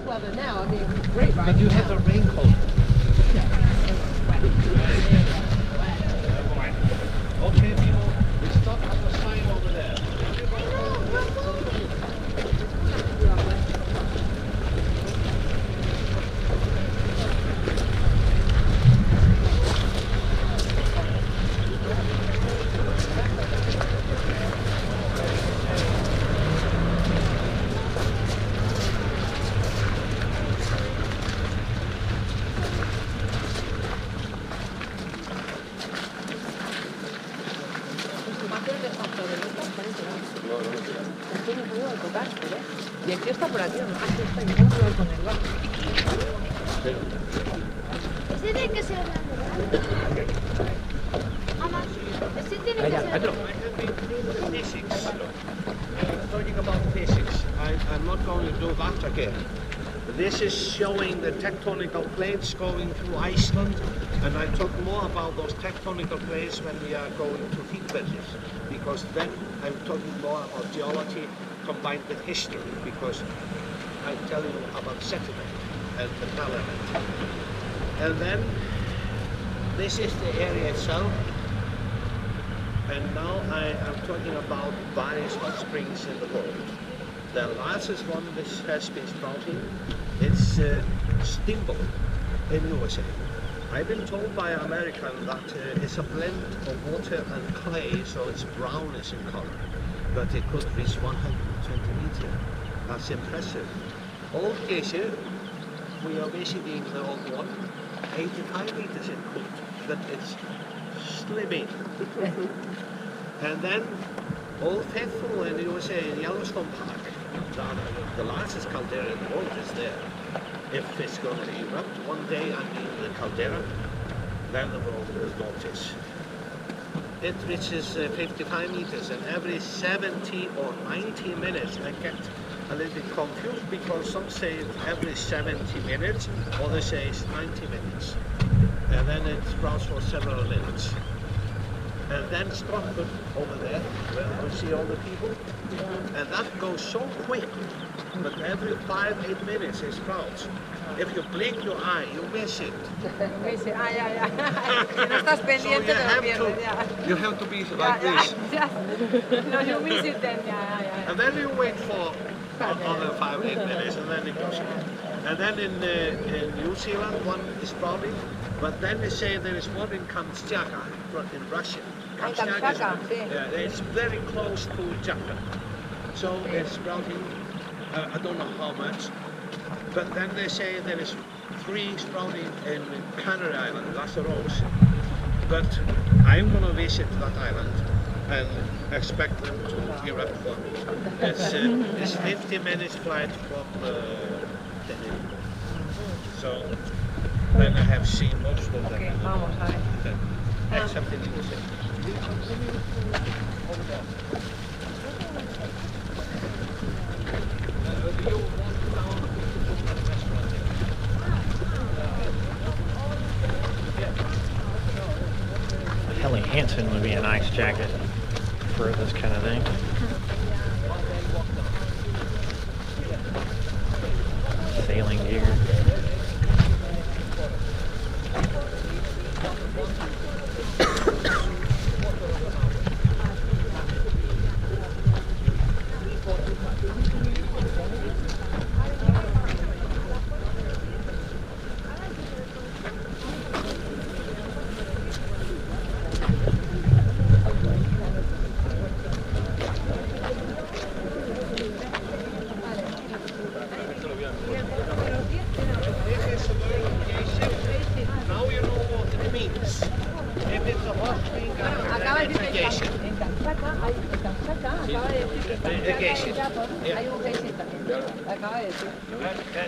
weather now. I mean, it's great right But you now. have a raincoat. Okay, people, we stop at the sign over there. Y aquí está por aquí, ¿no? Aquí está, y vamos a hablar con él, va. Ese tiene que ser grande. Mamá, ese tiene que ser grande. Physics. Talking about physics. I'm not going to do that again. This is showing the tectonical plates going through Iceland, and I talk more about those tectonical plates when we are going to Þingvellir, because then I'm talking more about geology combined with history, because I'm telling you about sediment and the element. And then this is the area itself, and now I am talking about various hot springs in the world. The largest one which has been sprouting, it's Steamboat in USA. I've been told by an American that it's a blend of water and clay, so it's brownish in color, but it could reach 120 meters. That's impressive. Old glacier, we are basically in the old one, 85 meters in cold, but it's slimming. And then Old Faithful in the USA in Yellowstone Park, the largest caldera in the world is there. If it's going to erupt one day under the caldera, then the world will notice. It reaches 55 meters, and every 70 or 90 minutes I get a little bit confused, because some say it's every 70 minutes, others say it's 90 minutes. And then it sprouts for several minutes. And then Stratford over there, where you see all the people, and that goes so quick, but every 5-8 minutes it sprouts. If you blink your eye, you miss it. Si no estás pendiente, te lo pierdes, ya. You have to be like this. No, you miss it then, And then you wait for another 5-8 minutes, and then it goes again. And then in New Zealand, one is sprouting, but then they say there is one in Kamchatka, in Russia. Kamchatka, yeah, it's very close to Japan. So it's sprouting, I don't know how much, but then they say there is 3 sprouting in Canary Island, Lanzarote. But I'm going to visit that island and expect them to erupt for me. It's 50 minutes flight from Tenerife. So then I have seen most of them. Okay, vamos a ver. Except in USA. Over there. Helly Hansen would be a nice jacket for this kind of thing. Sailing gear.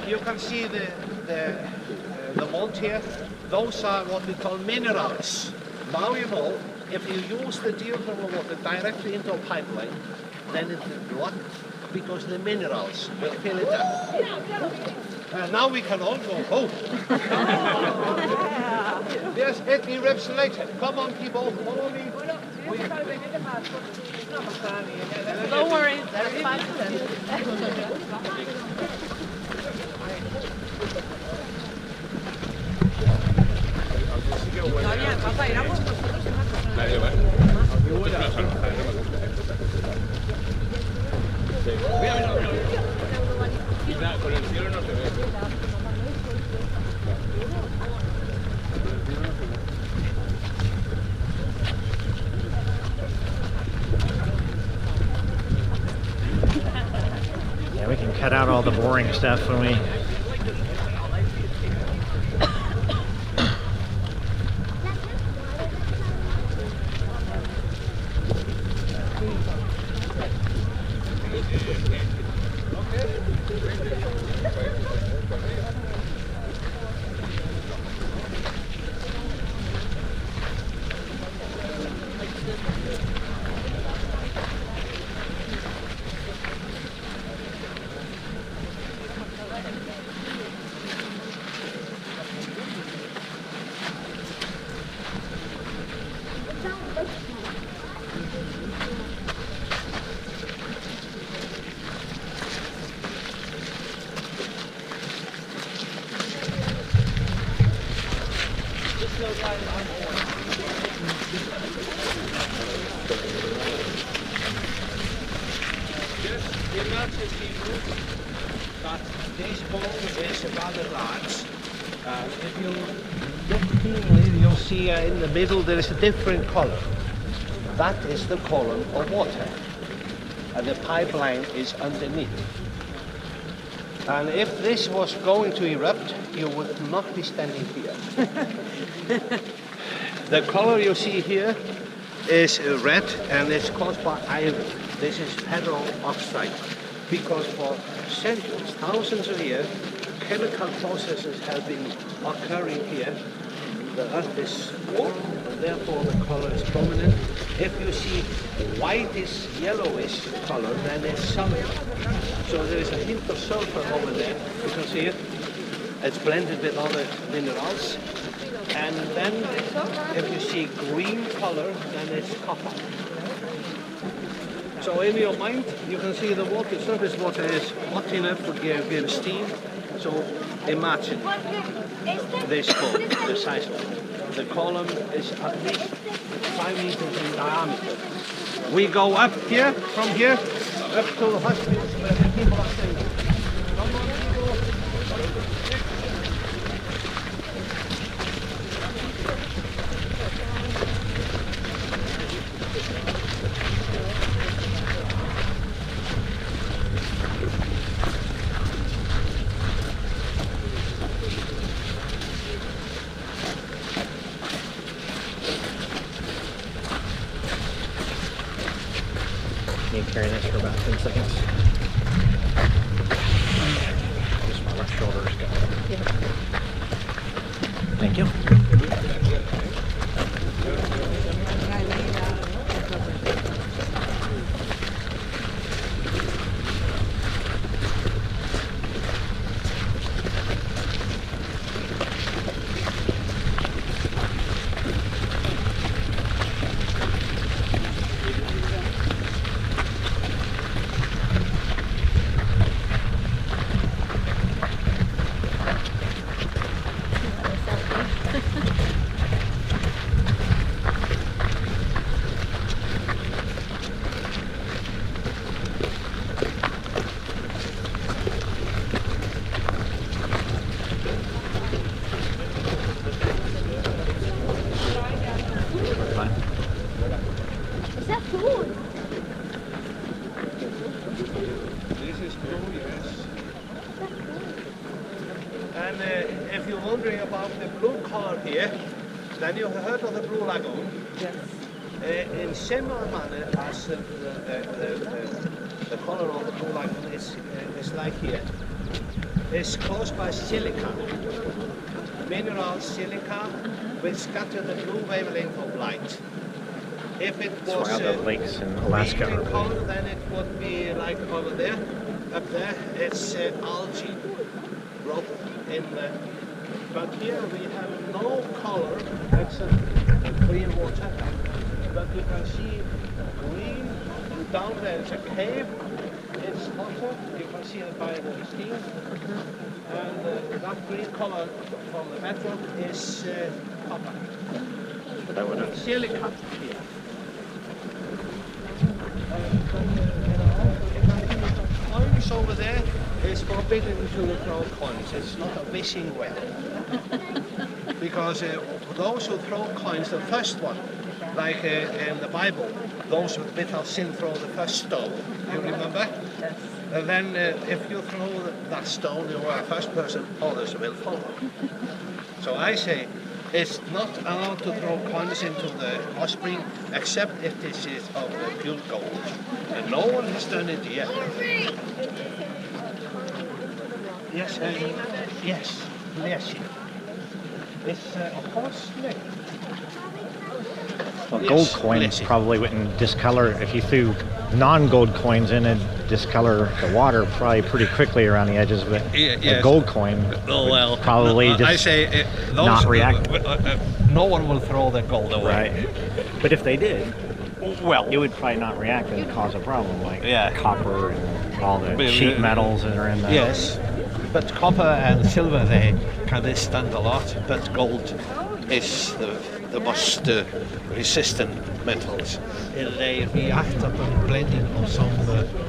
You can see the mold here. Those are what we call minerals. Now you know, if you use the geothermal water directly into a pipeline, then it will block because the minerals will fill it up. Now we can all go home. Yes, it erupts later. Come on, people, follow me. Don't worry, that's fine. con el cielo no se ve. Yeah, we can cut out all the boring stuff when we that this ball is rather large. If you look keenly, you'll see in the middle there is a different color. That is the column of water, and the pipeline is underneath. And if this was going to erupt, you would not be standing here. The color you see here is red, and it's caused by iron. This is peroxide, because for centuries, thousands of years, chemical processes have been occurring here. The earth is warm, and therefore the color is prominent. If you see whitish, yellowish color, then it's sulfur. So there is a hint of sulfur over there. You can see it. It's blended with other minerals. And then if you see green color, then it's copper. So in your mind, you can see the water, surface water is hot enough to give steam. So imagine this column, the size of it. The column is at least 5 meters in diameter. We go up here, from here, up to the hospitals where the people are staying. Come on, people. Need to carry this for about 10 seconds. Just while our shoulders go. Thank you. And if you're wondering about the blue color here, then you've heard of the Blue Lagoon. Yes. In similar manner as the color of the Blue Lagoon is like here. It's caused by silica, mineral silica, which scatter the blue wavelength of light. If it was That's why all the lakes in Alaska green are in color, then it would be like over there. Up there, it's algae growth in the. But here we have no color except clear water. But you can see green, and down there it's a cave. It's hotter. You can see it by the steam. And that green color from the bedrock is copper. That would have. Silica here. Orange over there It's forbidden to throw coins. It's not a wishing well. Because those who throw coins, the first one, like in the Bible, those without sin throw the first stone. You remember? Yes. And then if you throw that stone, you are the first person, others will follow. So I say, it's not allowed to throw coins into the hot spring except if this is of pure gold. And no one has done it yet. Yes, yes, bless you. It's a horse neck. Well, Yes, gold coins bless you. probably wouldn't discolor. If you threw non-gold coins in, it'd discolor the water probably pretty quickly around the edges. But a Yes. gold coin would probably just I say those, not react. No one will throw the gold away. Right. But if they did, Well, it would probably not react and cause a problem, like Yeah. copper and all the But, cheap metals that are in there. yes, but copper and silver they can withstand a lot, but gold is the most resistant metals. They react upon blending of some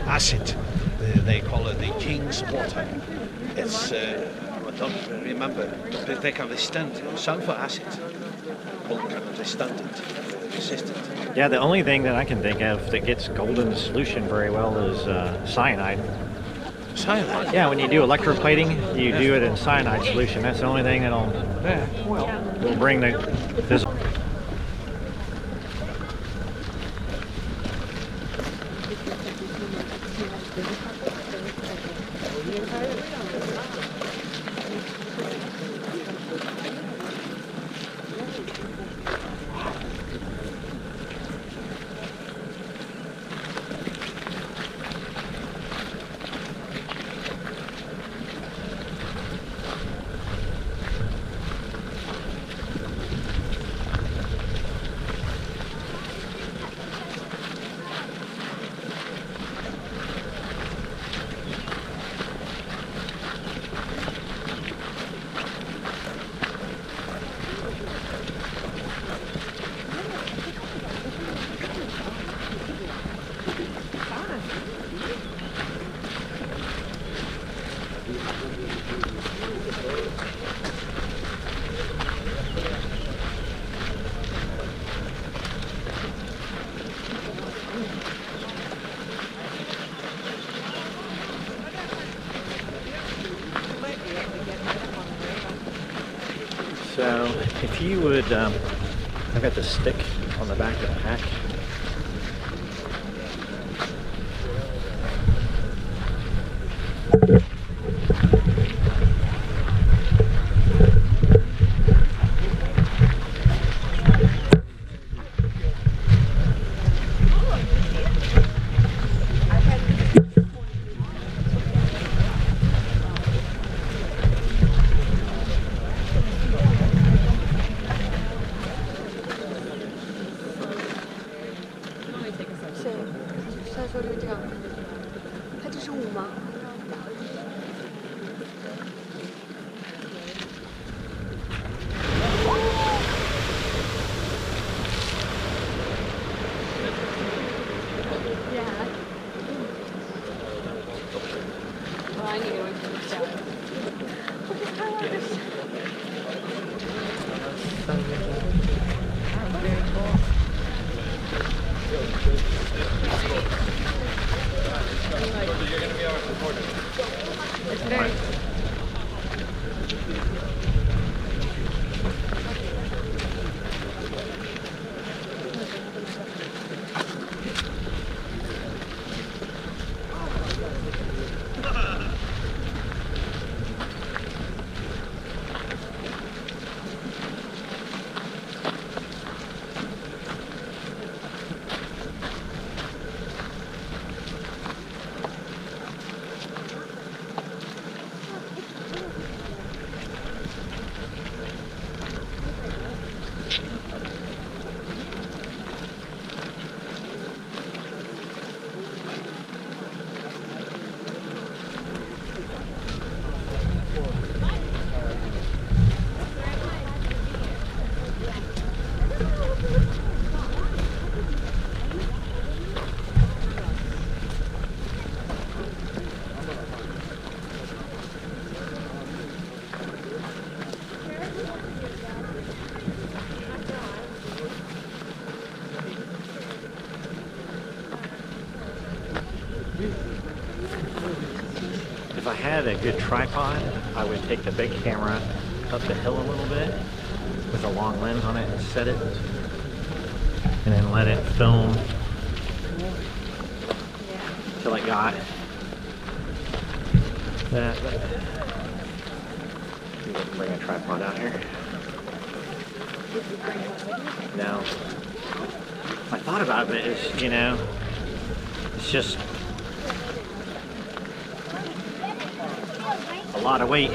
acid. They call it the king's water. It's I don't remember, but they can withstand sulfur acid. Gold cannot withstand it, resist it. Yeah, the only thing that I can think of that gets gold into solution very well is cyanide. Cyanide. Yeah, when you do electroplating, you do it in cyanide solution. That's the only thing that'll Yeah, well. will bring this. So if you would, I've got the stick on the back of the pack. had a good tripod, I would take the big camera up the hill a little bit with a long lens on it and set it, and then let it film till it got that. Bring a tripod out here. No. My thought about it is, you know, it's just a lot of weight.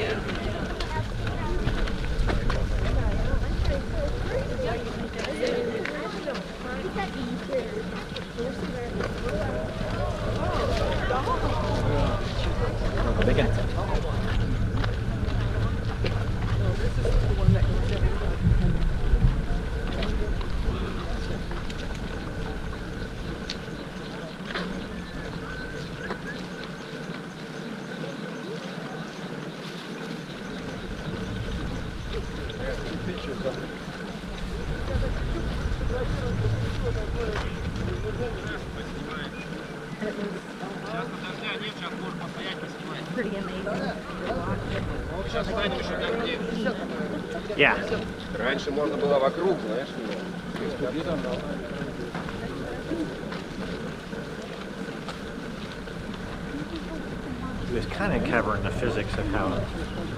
Big one. Pretty amazing. Yeah. Раньше можно было вокруг, знаешь, He was kind of covering the physics of how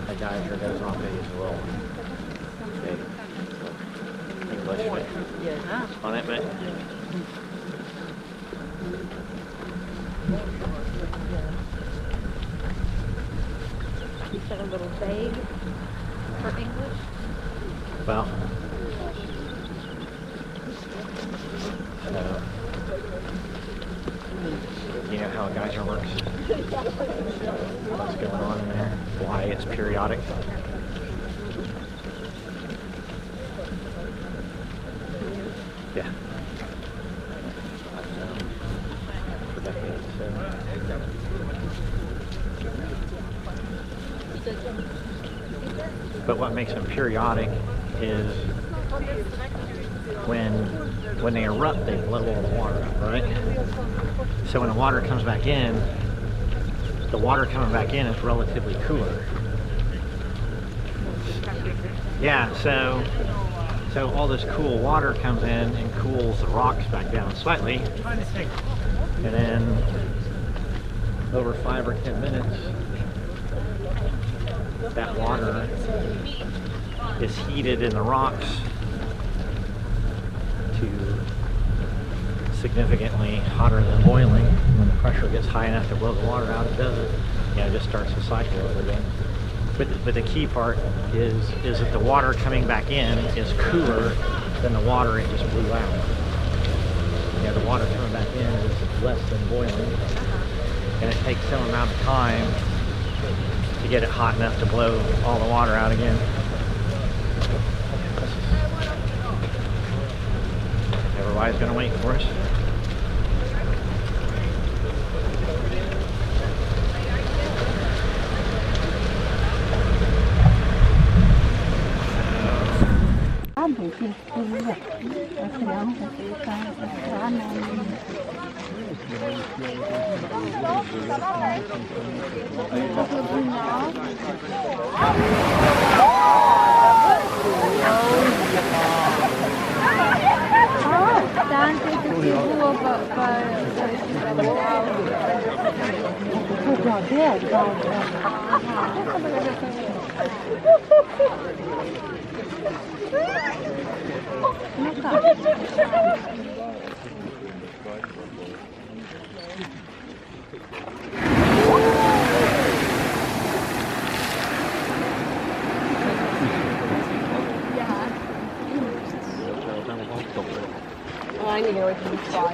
a geyser goes off his little English on it, but You said a little vague for English. well, you know how a geyser works? What's going on in there? Why it's periodic? Yeah. For decades, But what makes them periodic is when they erupt, they blow all the water out, right? So when the water comes back in, the water coming back in is relatively cooler. Yeah, so all this cool water comes in and cools the rocks back down slightly, and then over 5 or 10 minutes, that water is heated in the rocks to significantly hotter than boiling. When the pressure gets high enough to blow the water out, it does it. You know, it just starts the cycle over again. But the key part is that the water coming back in is cooler than the water it just blew out. Yeah, the water coming back in is less than boiling, and it takes some amount of time to get it hot enough to blow all the water out again. Everybody's gonna wait for us. I know it can fly.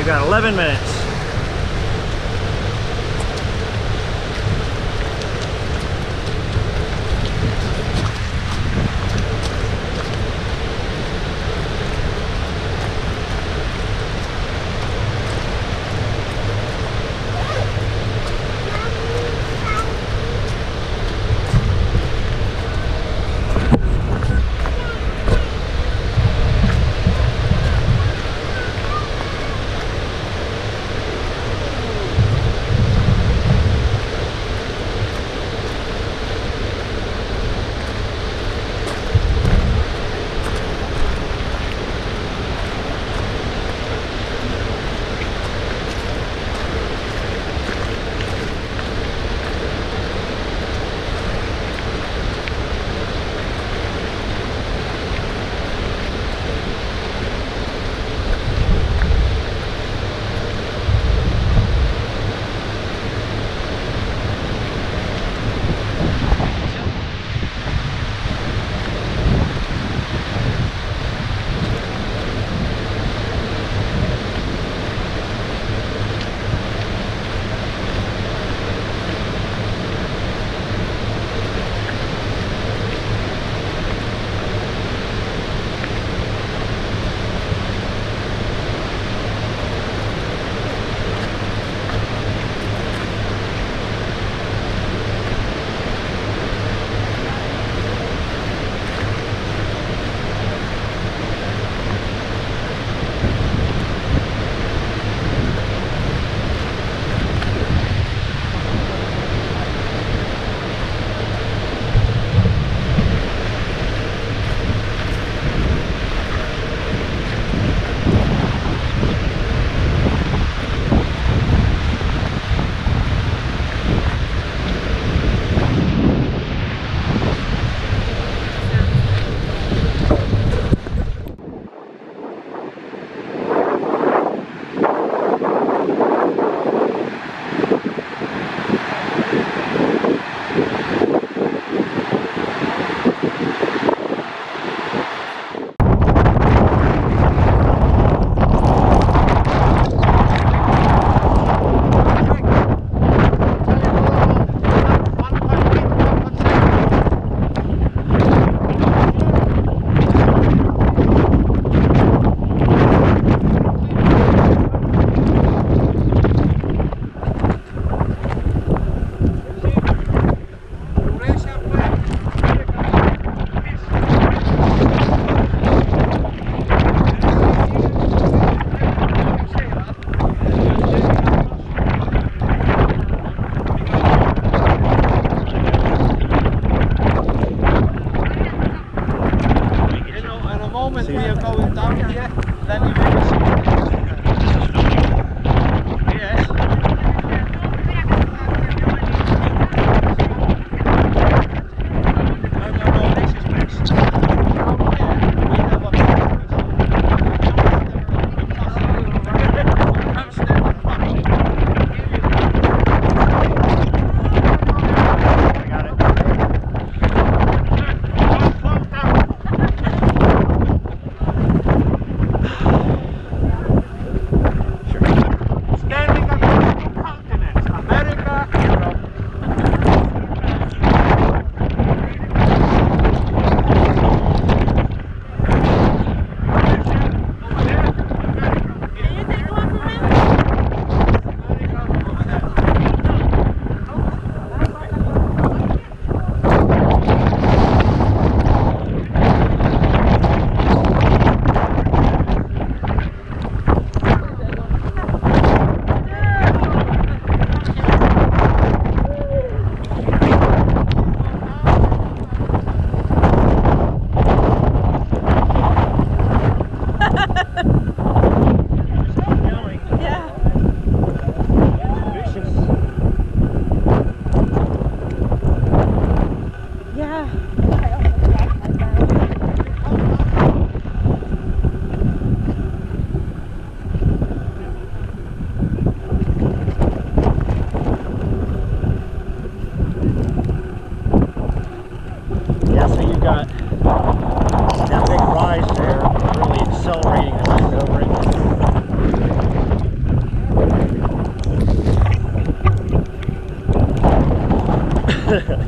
we've got 11 minutes.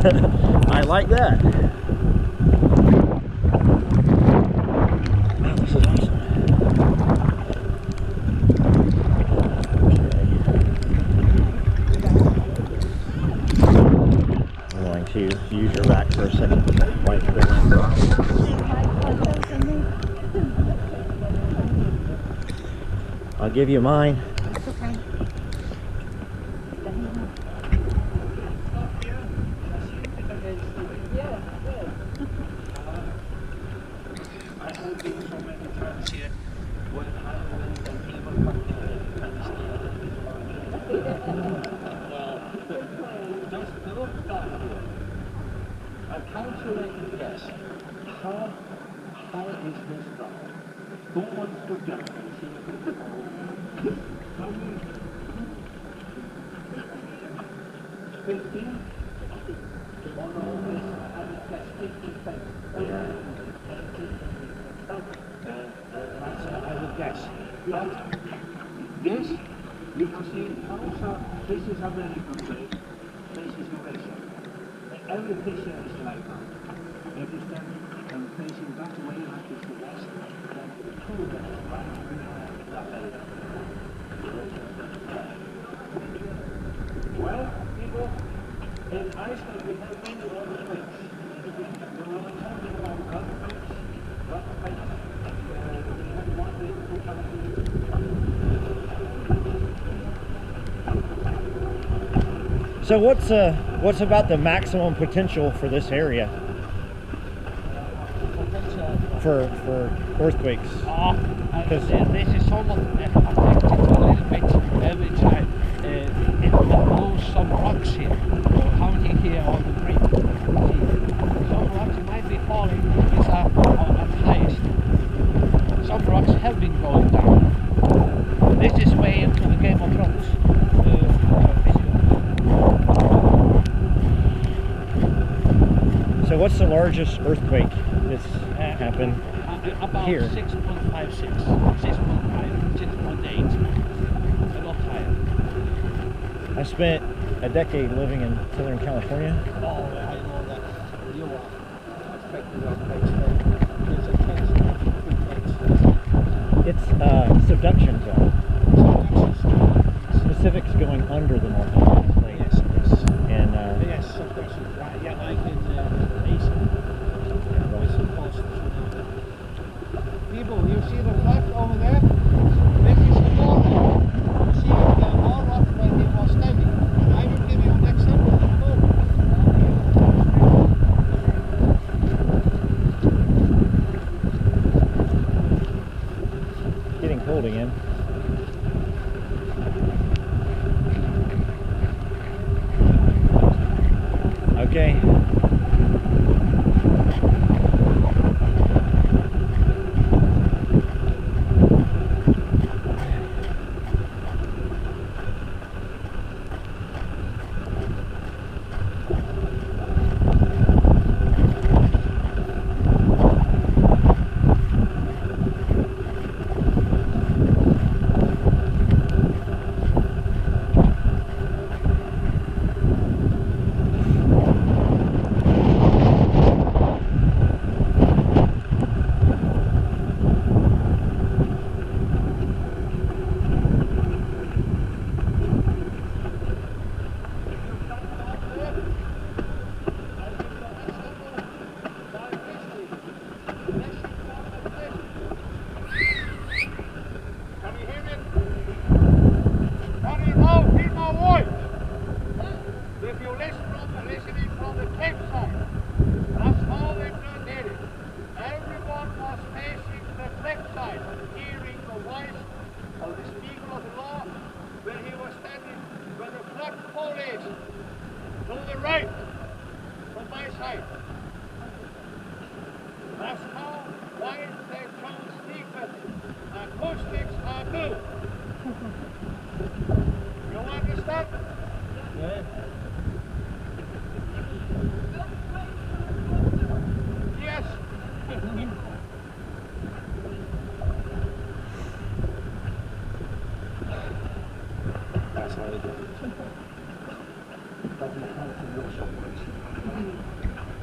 I like that. Wow, this is awesome. I'm going to use your back for a second. Wipe this. I'll give you mine. Okay. I have been so many times here when just look down here. I calculated guess. How high is this down? Who wants to jump and see if it's 15? One of this, I would guess 50 I would guess. But this, you can see also, this is American place, this is Eurasia. Every picture is like that. Every step and facing that way like it's the west, then two west, right behind that area. Well, people, in Iceland we have many other things. We were talking about gun fights, we had one day, 2 So what's about the maximum potential for this area for earthquakes? Because this is somewhat affected a little bit every time. It will lose some rocks here. Counting here on the brink. Some rocks might be falling. These are at highest. Some rocks have been going down. This is way into the Game of Thrones. So what's the largest earthquake that's happened about here? 6.56, 6.5, 6.8, a lot higher. I spent a decade living in Southern California. Oh, I know that you are affected on place. It's a case. It's subduction zone. Pacific's going under the North Plate. Yes, yes. And Yes, subduction. Right, yeah, like in Iceland. Yeah, it's supposed to. People, you see the flag over there? This is the wall rock. You see the wall rock where he was standing. I will give you an example in a moment. getting cold again. Okay.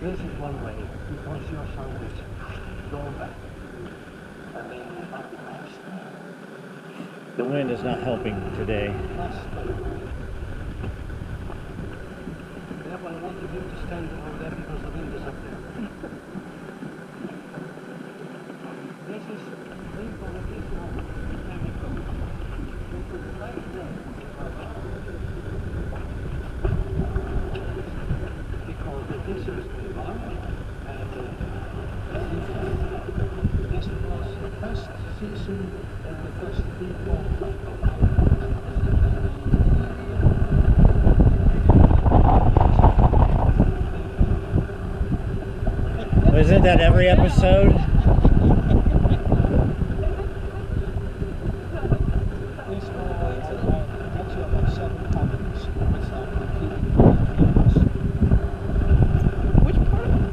This is one way, because your sandwich go back. And then you have the rest. The wind is not helping today. That's good. Yeah, but I wanted you to stand over there because the wind is up there. This is people that is not very good. This is right there. Because this is the one, and this was the first season and the first people. Isn't that every episode? This one actually about 7 companies. Which part of it?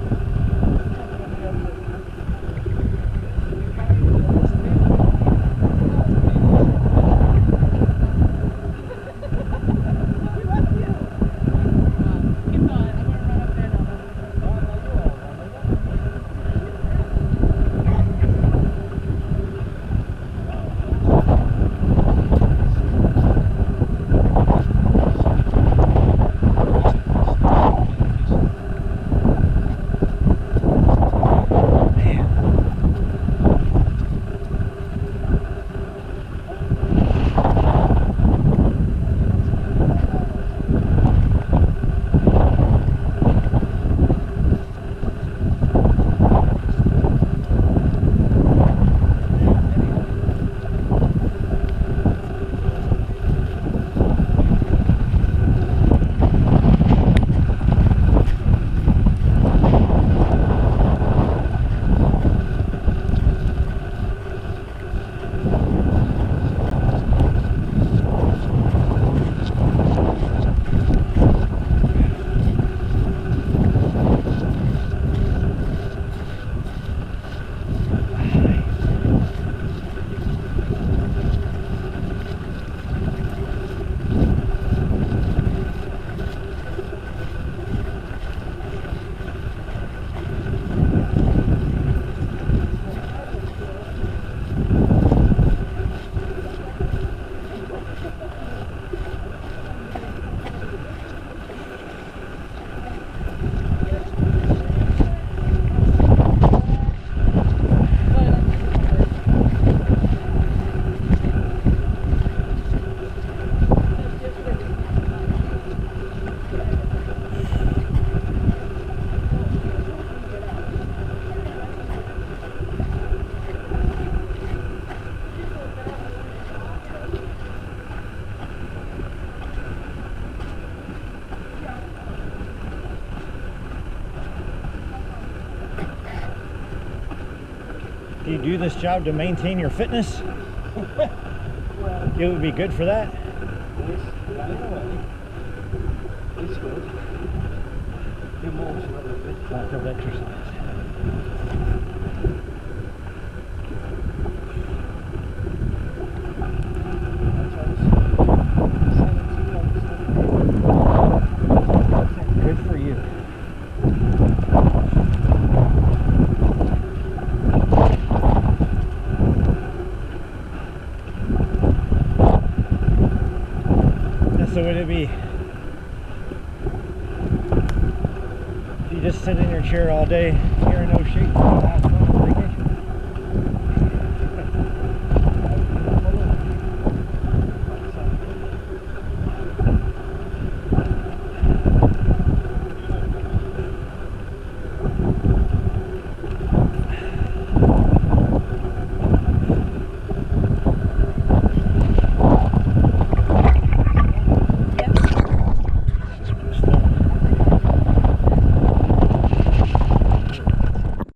Do you do this job to maintain your fitness? It would be good for that. It's good. It moves a little bit. Lack of exercise. Good for you. So would it be, if you just sit in your chair all day, you're in no shape?